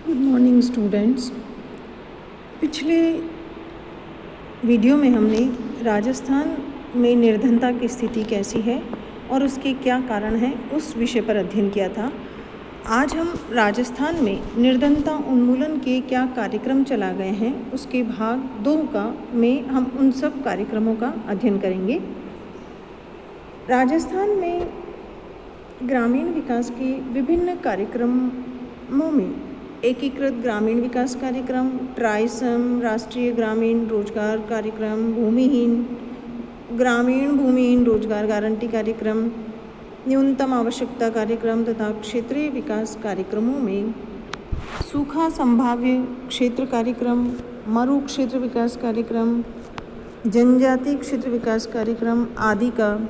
Good morning students. पिछले video में हमने राजस्थान में निर्धनता की स्थिति कैसी है और उसके क्या कारण हैं उस विषय पर अध्ययन किया था। आज हम राजस्थान में निर्धनता उन्मूलन के क्या कार्यक्रम चला गए हैं उसके भाग 2 में हम उन सब कार्यक्रमों का अध्ययन करेंगे। राजस्थान में ग्रामीण विकास के विभिन्न कार्यक्रमों में एकीकृत ग्रामीण विकास कार्यक्रम, ट्राइसम, राष्ट्रीय ग्रामीण रोजगार कार्यक्रम, ग्रामीण भूमिहीन रोजगार गारंटी कार्यक्रम, न्यूनतम आवश्यकता कार्यक्रम तथा क्षेत्रीय विकास कार्यक्रमों में सूखा संभाव्य क्षेत्र कार्यक्रम, मरु क्षेत्र विकास कार्यक्रम, जनजातीय क्षेत्र विकास कार्यक्रम आदि का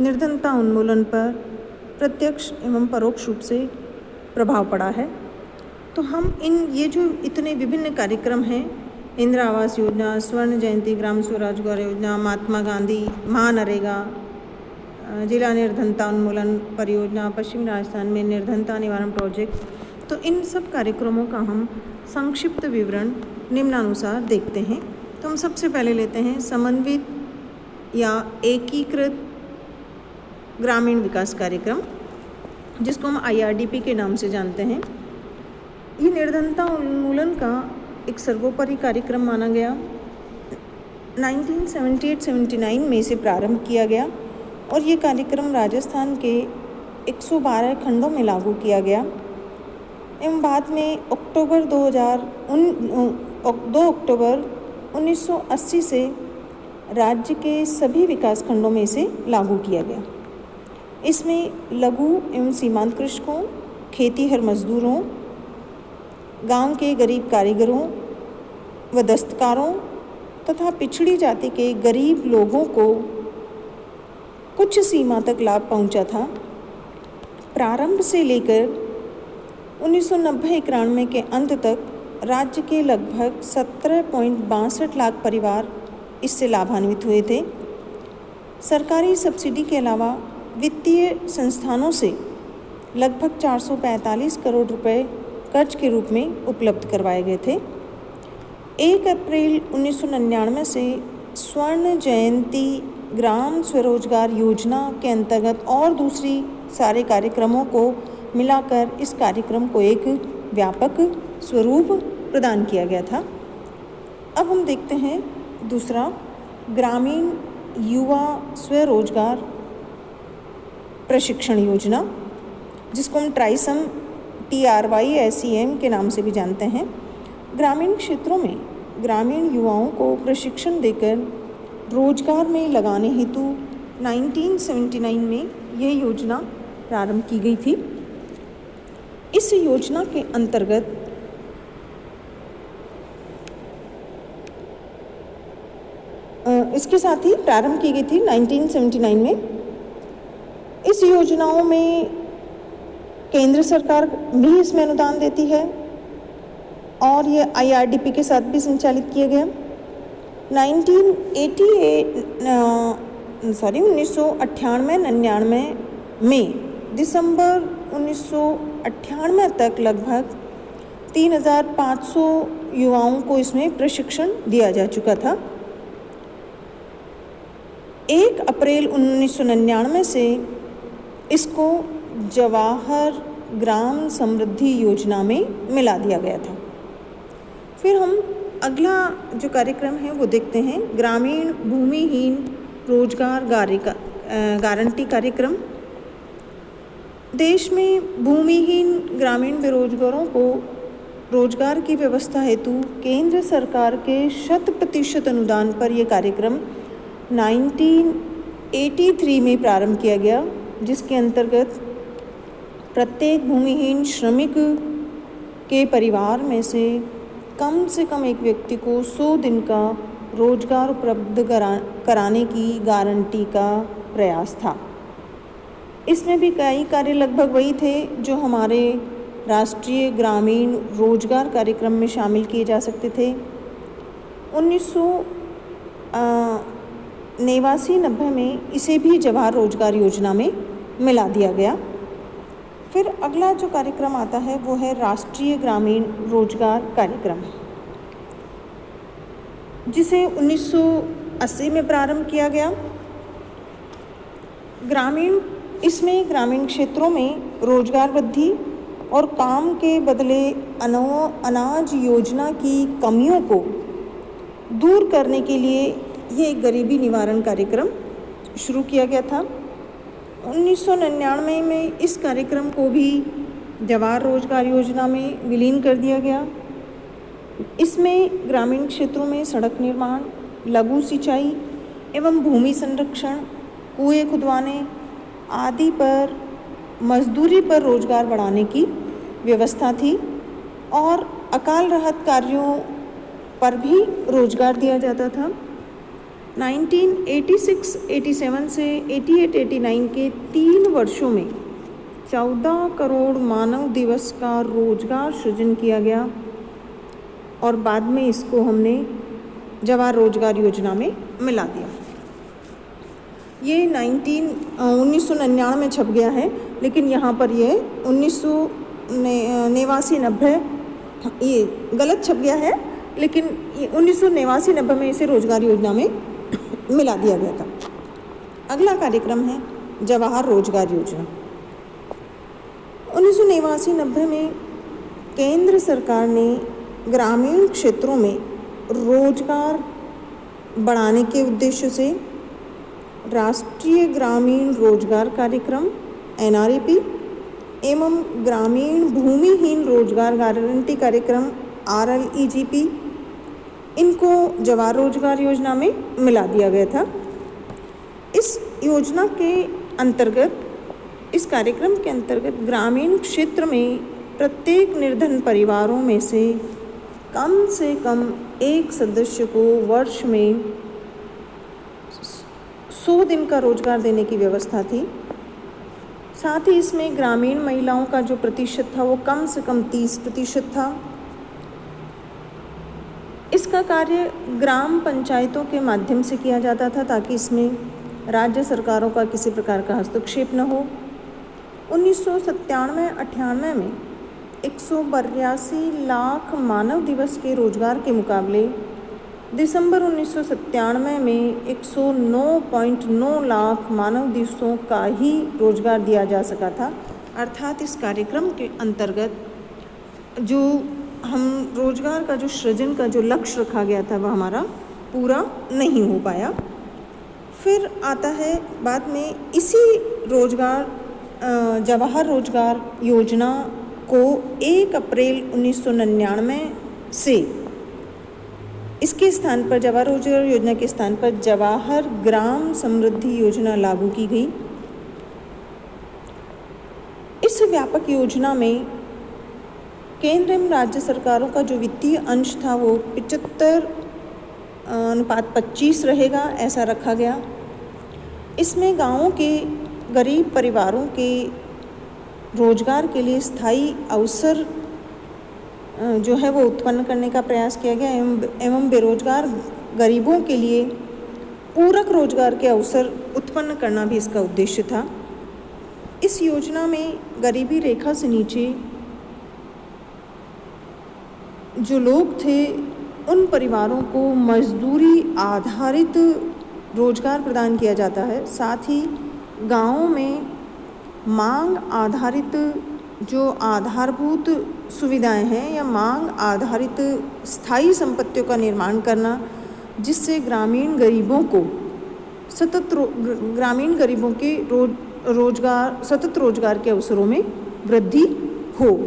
निर्धनता उन्मूलन पर प्रत्यक्ष एवं परोक्ष रूप से प्रभाव पड़ा है। तो हम ये जो इतने विभिन्न कार्यक्रम हैं, इंदिरा आवास योजना, स्वर्ण जयंती ग्राम स्वरोजगार योजना, महात्मा गांधी महानरेगा, जिला निर्धनता उन्मूलन परियोजना, पश्चिमी राजस्थान में निर्धनता निवारण प्रोजेक्ट, तो इन सब कार्यक्रमों का हम संक्षिप्त विवरण निम्नानुसार देखते हैं। तो हम सबसे पहले लेते हैं समन्वित या एकीकृत ग्रामीण विकास कार्यक्रम, जिसको हम IRDP के नाम से जानते हैं। ये निर्धनता उन्मूलन का एक सर्वोपरि कार्यक्रम माना गया। 1978-79 में इसे प्रारंभ किया गया और ये कार्यक्रम राजस्थान के 112 खंडों में लागू किया गया एवं बाद में 2 अक्टूबर 1980 से राज्य के सभी विकास खंडों में इसे लागू किया गया। इसमें लघु एवं सीमांत कृषकों, खेतीहर मजदूरों, गांव के गरीब कारीगरों व दस्तकारों तथा पिछड़ी जाति के गरीब लोगों को कुछ सीमा तक लाभ पहुंचा था। प्रारंभ से लेकर 1990-91 के अंत तक राज्य के लगभग 17.62 लाख परिवार इससे लाभान्वित हुए थे। सरकारी सब्सिडी के अलावा वित्तीय संस्थानों से लगभग 445 करोड़ रुपए कर्ज के रूप में उपलब्ध करवाए गए थे। 1 अप्रैल 1999 से स्वर्ण जयंती ग्राम स्वरोजगार योजना के अंतर्गत और दूसरी सारे कार्यक्रमों को मिलाकर इस कार्यक्रम को एक व्यापक स्वरूप प्रदान किया गया था। अब हम देखते हैं दूसरा, ग्रामीण युवा स्वरोजगार प्रशिक्षण योजना, जिसको हम ट्राइसम TRYSEM के नाम से भी जानते हैं। ग्रामीण क्षेत्रों में ग्रामीण युवाओं को प्रशिक्षण देकर रोजगार में लगाने हेतु 1979 में यह योजना प्रारंभ की गई थी। इस योजना के अंतर्गत इसके साथ ही प्रारंभ की गई थी 1979 में। इस योजनाओं में केंद्र सरकार भी इसमें अनुदान देती है और ये IRDP के साथ भी संचालित किया गया। 1998-99 में दिसंबर 1998 तक लगभग 3500 युवाओं को इसमें प्रशिक्षण दिया जा चुका था। 1 अप्रैल 1999 से इसको जवाहर ग्राम समृद्धि योजना में मिला दिया गया था। फिर हम अगला जो कार्यक्रम है वो देखते हैं, ग्रामीण भूमिहीन रोजगार गारंटी कार्यक्रम। देश में भूमिहीन ग्रामीण बेरोजगारों को रोजगार की व्यवस्था हेतु केंद्र सरकार के 100% अनुदान पर यह कार्यक्रम 1983 में प्रारंभ किया गया, जिसके अंतर्गत प्रत्येक भूमिहीन श्रमिक के परिवार में से कम एक व्यक्ति को 100 दिन का रोजगार उपलब्ध कराने की गारंटी का प्रयास था। इसमें भी कई कार्य लगभग वही थे जो हमारे राष्ट्रीय ग्रामीण रोजगार कार्यक्रम में शामिल किए जा सकते थे। 1989-90 में इसे भी जवाहर रोजगार योजना में मिला दिया गया। फिर अगला जो कार्यक्रम आता है वो है राष्ट्रीय ग्रामीण रोजगार कार्यक्रम, जिसे 1980 में प्रारंभ किया गया। इसमें ग्रामीण क्षेत्रों में रोजगार वृद्धि और काम के बदले अनाज योजना की कमियों को दूर करने के लिए ये एक गरीबी निवारण कार्यक्रम शुरू किया गया था। 1999 में इस कार्यक्रम को भी जवाहर रोजगार योजना में विलीन कर दिया गया। इसमें ग्रामीण क्षेत्रों में सड़क निर्माण, लघु सिंचाई एवं भूमि संरक्षण, कुएं खुदवाने आदि पर मजदूरी पर रोजगार बढ़ाने की व्यवस्था थी और अकाल राहत कार्यों पर भी रोजगार दिया जाता था। 1986-87 से 88-89 के 3 वर्षों में 14 करोड़ मानव दिवस का रोजगार सृजन किया गया और बाद में इसको हमने जवाहर रोजगार योजना में मिला दिया। ये 1999 में छप गया है, लेकिन यहाँ पर ये 1989-90 ये गलत छप गया है, लेकिन 1989-90 में इसे रोजगार योजना में मिला दिया गया था। अगला कार्यक्रम है जवाहर रोजगार योजना। 1989-90 में केंद्र सरकार ने ग्रामीण क्षेत्रों में रोजगार बढ़ाने के उद्देश्य से राष्ट्रीय ग्रामीण रोजगार कार्यक्रम NREP एवं ग्रामीण भूमिहीन रोजगार गारंटी कार्यक्रम RLEGP इनको जवाहर रोजगार योजना में मिला दिया गया था। इस योजना के अंतर्गत, इस कार्यक्रम के अंतर्गत ग्रामीण क्षेत्र में प्रत्येक निर्धन परिवारों में से कम एक सदस्य को वर्ष में 100 दिन का रोजगार देने की व्यवस्था थी। साथ ही इसमें ग्रामीण महिलाओं का जो प्रतिशत था वो कम से कम 30% था। इसका कार्य ग्राम पंचायतों के माध्यम से किया जाता था ताकि इसमें राज्य सरकारों का किसी प्रकार का हस्तक्षेप न हो। 1997-98 में 182 लाख मानव दिवस के रोजगार के मुकाबले दिसंबर 1997 में 109.9 लाख मानव दिवसों का ही रोजगार दिया जा सका था। अर्थात इस कार्यक्रम के अंतर्गत जो हम रोजगार का जो सृजन का जो लक्ष्य रखा गया था वह हमारा पूरा नहीं हो पाया। फिर आता है बाद में इसी जवाहर रोजगार योजना को 1 अप्रैल 1999 से इसके स्थान पर, जवाहर रोजगार योजना के स्थान पर जवाहर ग्राम समृद्धि योजना लागू की गई। इस व्यापक योजना में केंद्र एवं राज्य सरकारों का जो वित्तीय अंश था वो 75:25 रहेगा, ऐसा रखा गया। इसमें गांवों के गरीब परिवारों के रोजगार के लिए स्थायी अवसर जो है वो उत्पन्न करने का प्रयास किया गया एवं बेरोजगार गरीबों के लिए पूरक रोजगार के अवसर उत्पन्न करना भी इसका उद्देश्य था। इस योजना में गरीबी रेखा से नीचे जो लोग थे उन परिवारों को मजदूरी आधारित रोजगार प्रदान किया जाता है। साथ ही गांवों में मांग आधारित जो आधारभूत सुविधाएं हैं या मांग आधारित स्थायी संपत्तियों का निर्माण करना, जिससे ग्रामीण गरीबों के सतत रोजगार के अवसरों में वृद्धि हो।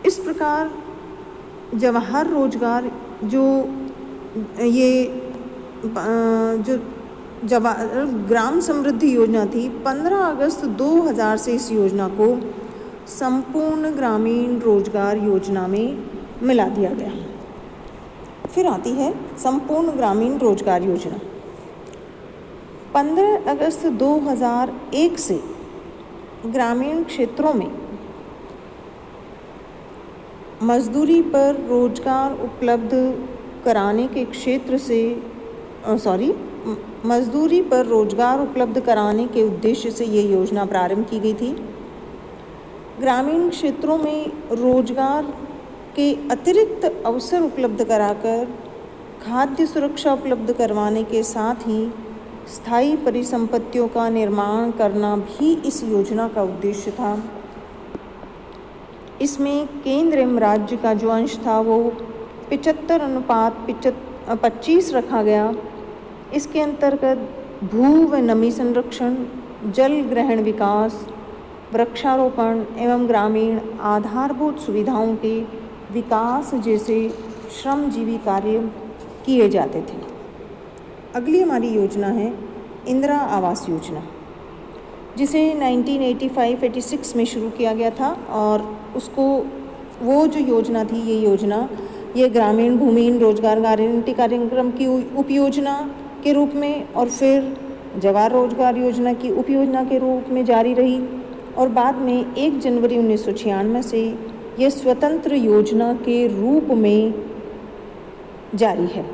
इस प्रकार जवाहर रोजगार जवाहर ग्राम समृद्धि योजना थी, 15 अगस्त 2000 से इस योजना को संपूर्ण ग्रामीण रोजगार योजना में मिला दिया गया। फिर आती है संपूर्ण ग्रामीण रोजगार योजना। 15 अगस्त 2001 से ग्रामीण क्षेत्रों में मजदूरी पर रोजगार उपलब्ध कराने के मजदूरी पर रोजगार उपलब्ध कराने के उद्देश्य से ये योजना प्रारंभ की गई थी। ग्रामीण क्षेत्रों में रोजगार के अतिरिक्त अवसर उपलब्ध कराकर खाद्य सुरक्षा उपलब्ध करवाने के साथ ही स्थायी परिसंपत्तियों का निर्माण करना भी इस योजना का उद्देश्य था। इसमें केंद्र एवं राज्य का जो अंश था वो 75:25 रखा गया। इसके अंतर्गत भू व नमी संरक्षण, जल ग्रहण विकास, वृक्षारोपण एवं ग्रामीण आधारभूत सुविधाओं के विकास जैसे श्रमजीवी कार्य किए जाते थे। अगली हमारी योजना है इंदिरा आवास योजना, जिसे 1985-86 में शुरू किया गया था और उसको वो जो योजना थी ये ग्रामीण भूमिहीन रोजगार गारंटी कार्यक्रम की उपयोजना के रूप में और फिर जवाहर रोजगार योजना की उपयोजना के रूप में जारी रही और बाद में 1 जनवरी 1996 से ये स्वतंत्र योजना के रूप में जारी है।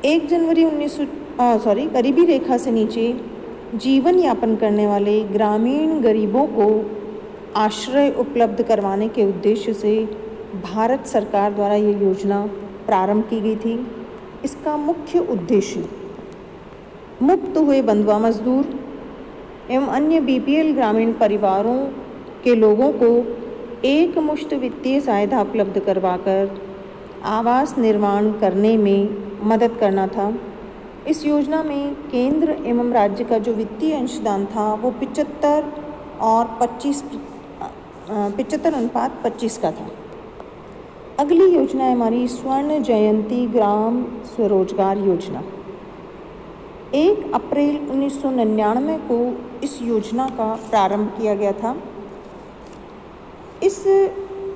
1 जनवरी गरीबी रेखा से नीचे जीवन यापन करने वाले ग्रामीण गरीबों को आश्रय उपलब्ध करवाने के उद्देश्य से भारत सरकार द्वारा ये योजना प्रारंभ की गई थी। इसका मुख्य उद्देश्य मुक्त हुए बंधुआ मजदूर एवं अन्य बीपीएल ग्रामीण परिवारों के लोगों को एक मुश्त वित्तीय सहायता उपलब्ध करवाकर आवास निर्माण करने में मदद करना था। इस योजना में केंद्र एवं राज्य का जो वित्तीय अंशदान था वो 75:25 का था। अगली योजना है हमारी स्वर्ण जयंती ग्राम स्वरोजगार योजना। 1 अप्रैल 1999 को इस योजना का प्रारंभ किया गया था। इस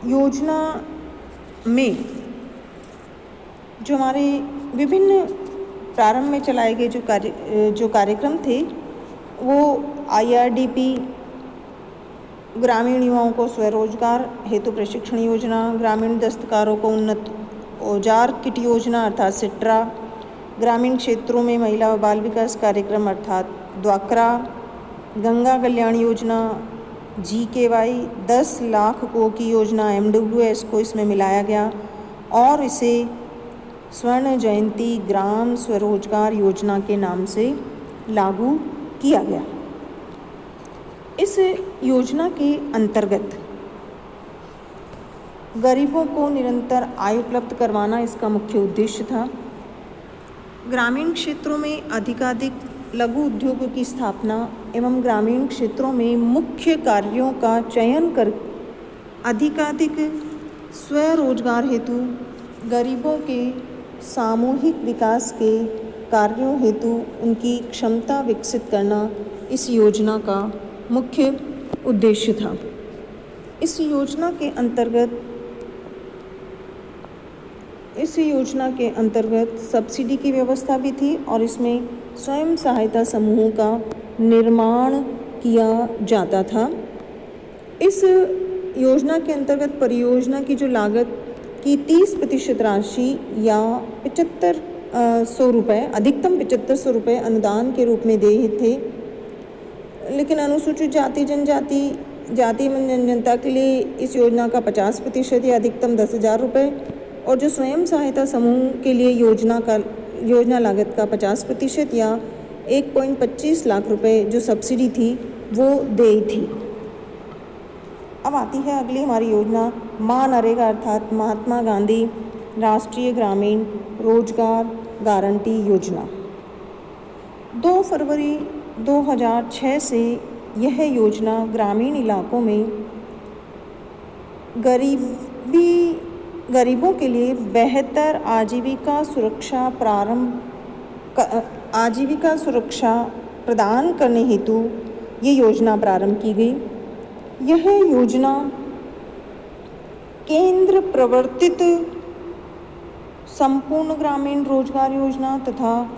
योजना में जो हमारे विभिन्न प्रारंभ में चलाए गए जो कार्यक्रम थे वो IRDP, ग्रामीण युवाओं को स्वरोजगार हेतु प्रशिक्षण योजना, ग्रामीण दस्तकारों को उन्नत औजार किट योजना अर्थात सिट्रा, ग्रामीण क्षेत्रों में महिला व बाल विकास कार्यक्रम अर्थात द्वाकरा, गंगा कल्याण योजना, GKY, 10 लाख की योजना MWS को इसमें मिलाया गया और इसे स्वर्ण जयंती ग्राम स्वरोजगार योजना के नाम से लागू किया गया। इस योजना के अंतर्गत गरीबों को निरंतर आय उपलब्ध करवाना इसका मुख्य उद्देश्य था। ग्रामीण क्षेत्रों में अधिकाधिक लघु उद्योगों की स्थापना एवं ग्रामीण क्षेत्रों में मुख्य कार्यों का चयन कर अधिकाधिक स्वरोजगार हेतु गरीबों के सामूहिक विकास के कार्यों हेतु उनकी क्षमता विकसित करना इस योजना का मुख्य उद्देश्य था। इस योजना के अंतर्गत सब्सिडी की व्यवस्था भी थी और इसमें स्वयं सहायता समूहों का निर्माण किया जाता था। इस योजना के अंतर्गत परियोजना की जो लागत की 30% राशि या 7500 रुपये, अधिकतम 7500 रुपये अनुदान के रूप में दिए थे, लेकिन अनुसूचित जाति एवं जनता के लिए इस योजना का 50% या अधिकतम 10,000 रुपये और जो स्वयं सहायता समूह के लिए योजना लागत का 50% या 1.25 लाख रुपये जो सब्सिडी थी वो दी थी। अब आती है अगली हमारी योजना मनरेगा अर्थात महात्मा गांधी राष्ट्रीय ग्रामीण रोजगार गारंटी योजना। 2 फरवरी 2006 से यह योजना ग्रामीण इलाकों में गरीबों के लिए बेहतर आजीविका सुरक्षा प्रदान करने हेतु ये योजना प्रारंभ की गई। यह योजना केंद्र प्रवर्तित संपूर्ण ग्रामीण रोजगार योजना तथा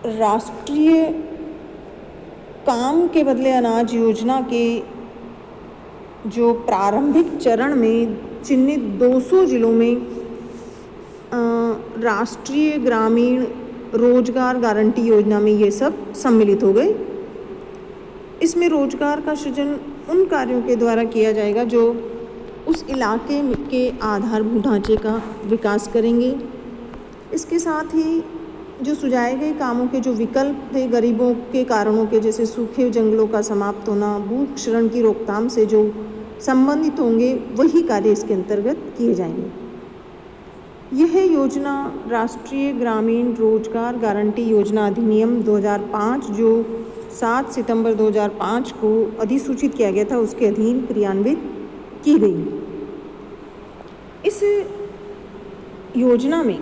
राष्ट्रीय काम के बदले अनाज योजना के जो प्रारंभिक चरण में चिन्हित 200 जिलों में राष्ट्रीय ग्रामीण रोजगार गारंटी योजना में ये सब सम्मिलित हो गए। इसमें रोजगार का सृजन उन कार्यों के द्वारा किया जाएगा जो उस इलाके के आधारभूत ढांचे का विकास करेंगे। इसके साथ ही जो सुझाए गए कामों के जो विकल्प थे गरीबों के कारणों के, जैसे सूखे जंगलों का समाप्त होना, भूक्षरण की रोकथाम से जो संबंधित होंगे, वही कार्य इसके अंतर्गत किए जाएंगे। यह योजना राष्ट्रीय ग्रामीण रोजगार गारंटी योजना अधिनियम 2005 जो 7 सितंबर 2005 को अधिसूचित किया गया था, उसके अधीन क्रियान्वित की गई। इस योजना में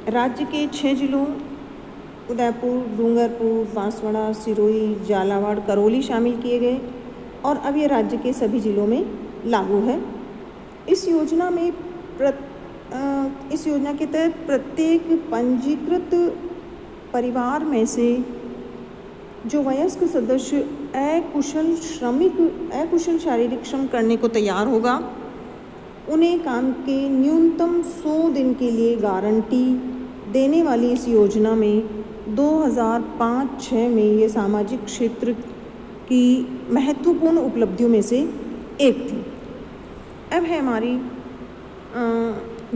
राज्य के 6 जिलों उदयपुर, डूंगरपुर, बांसवाड़ा, सिरोही, झालावाड़, करौली शामिल किए गए और अब ये राज्य के सभी जिलों में लागू है। इस योजना के तहत प्रत्येक पंजीकृत परिवार में से जो वयस्क सदस्य अकुशल शारीरिक श्रम करने को तैयार होगा, उन्हें काम के न्यूनतम 100 दिन के लिए गारंटी देने वाली इस योजना में 2005-06 में ये सामाजिक क्षेत्र की महत्वपूर्ण उपलब्धियों में से एक थी। अब है हमारी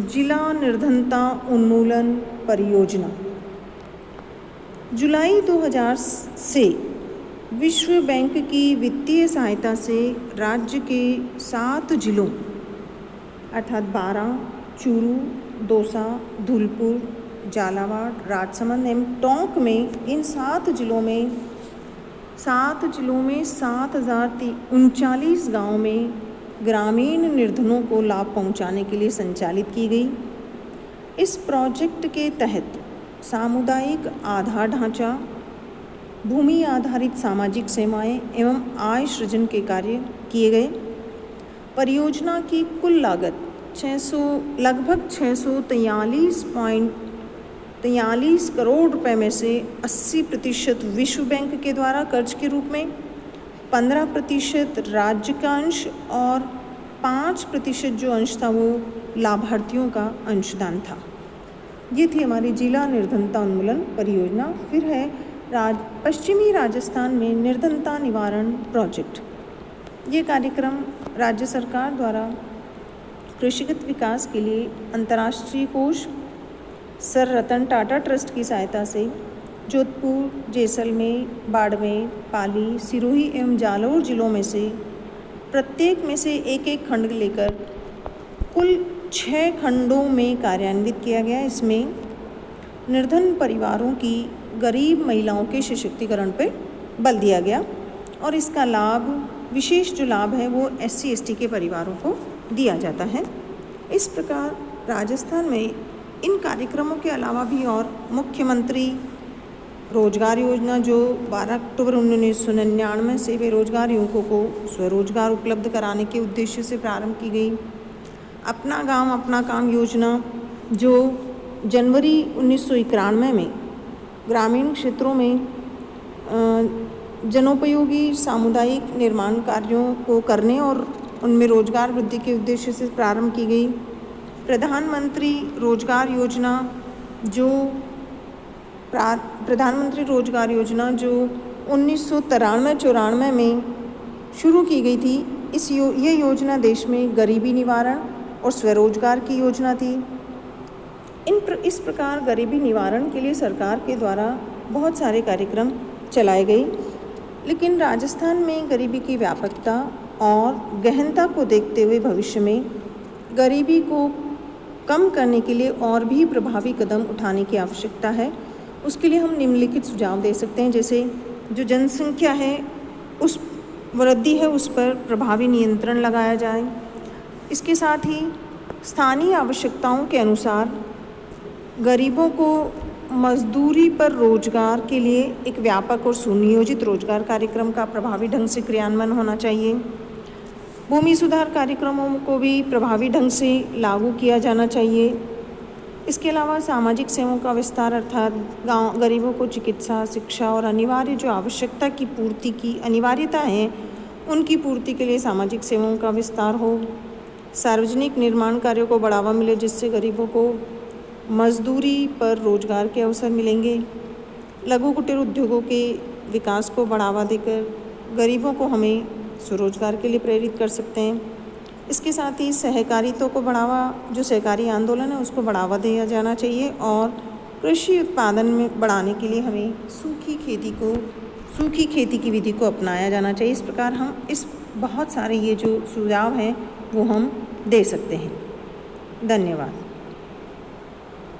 जिला निर्धनता उन्मूलन परियोजना। जुलाई 2000 से विश्व बैंक की वित्तीय सहायता से राज्य के 7 जिलों अर्थात बारा, चूरू, दौसा, धौलपुर, झालावाड़, राजसमंद एवं टोंक में इन 7 जिलों में 7,039 गाँव में ग्रामीण निर्धनों को लाभ पहुंचाने के लिए संचालित की गई। इस प्रोजेक्ट के तहत सामुदायिक आधार ढांचा, भूमि आधारित सामाजिक सेवाएं एवं आय सृजन के कार्य किए गए। परियोजना की कुल लागत लगभग 643 करोड़ रुपए में से 80% विश्व बैंक के द्वारा कर्ज के रूप में, 15% राज्य का अंश और 5% जो अंश था वो लाभार्थियों का अंशदान था। ये थी हमारी जिला निर्धनता उन्मूलन परियोजना। फिर है पश्चिमी राजस्थान में निर्धनता निवारण प्रोजेक्ट। ये कार्यक्रम राज्य सरकार द्वारा कृषिगत विकास के लिए अंतर्राष्ट्रीय कोष सर रतन टाटा ट्रस्ट की सहायता से जोधपुर, जैसलमेर, बाड़मेर, पाली, सिरोही एवं जालौर जिलों में से प्रत्येक में से एक खंड लेकर कुल 6 खंडों में कार्यान्वित किया गया। इसमें निर्धन परिवारों की गरीब महिलाओं के सशक्तिकरण पर बल दिया गया और इसका विशेष जो लाभ है वो SC/ST के परिवारों को दिया जाता है। इस प्रकार राजस्थान में इन कार्यक्रमों के अलावा भी और मुख्यमंत्री रोजगार योजना जो 12 अक्टूबर 1999 से बेरोजगार युवकों को स्वरोजगार उपलब्ध कराने के उद्देश्य से प्रारंभ की गई। अपना गांव अपना काम योजना जो जनवरी 1991 में ग्रामीण क्षेत्रों में जनोपयोगी सामुदायिक निर्माण कार्यों को करने और उनमें रोजगार वृद्धि के उद्देश्य से प्रारंभ की गई। प्रधानमंत्री रोजगार योजना जो 1993-94 में शुरू की गई थी। ये योजना देश में गरीबी निवारण और स्वरोजगार की योजना थी। इस प्रकार गरीबी निवारण के लिए सरकार के द्वारा बहुत सारे कार्यक्रम चलाए गए, लेकिन राजस्थान में गरीबी की व्यापकता और गहनता को देखते हुए भविष्य में गरीबी को कम करने के लिए और भी प्रभावी कदम उठाने की आवश्यकता है। उसके लिए हम निम्नलिखित सुझाव दे सकते हैं, जैसे जो जनसंख्या है उस वृद्धि है उस पर प्रभावी नियंत्रण लगाया जाए। इसके साथ ही स्थानीय आवश्यकताओं के अनुसार गरीबों को मजदूरी पर रोजगार के लिए एक व्यापक और सुनियोजित रोजगार कार्यक्रम का प्रभावी ढंग से क्रियान्वयन होना चाहिए। भूमि सुधार कार्यक्रमों को भी प्रभावी ढंग से लागू किया जाना चाहिए। इसके अलावा सामाजिक सेवाओं का विस्तार अर्थात गरीबों को चिकित्सा, शिक्षा और अनिवार्य जो आवश्यकता की पूर्ति की अनिवार्यता है उनकी पूर्ति के लिए सामाजिक सेवाओं का विस्तार हो। सार्वजनिक निर्माण कार्यों को बढ़ावा मिले जिससे गरीबों को मजदूरी पर रोजगार के अवसर मिलेंगे। लघु कुटीर उद्योगों के विकास को बढ़ावा देकर गरीबों को हमें स्वरोजगार के लिए प्रेरित कर सकते हैं। इसके साथ ही सहकारिता को बढ़ावा, जो सहकारी आंदोलन है उसको बढ़ावा दिया जाना चाहिए और कृषि उत्पादन में बढ़ाने के लिए हमें सूखी खेती की विधि को अपनाया जाना चाहिए। इस प्रकार हम बहुत सारे ये जो सुझाव हैं वो हम दे सकते हैं। धन्यवाद।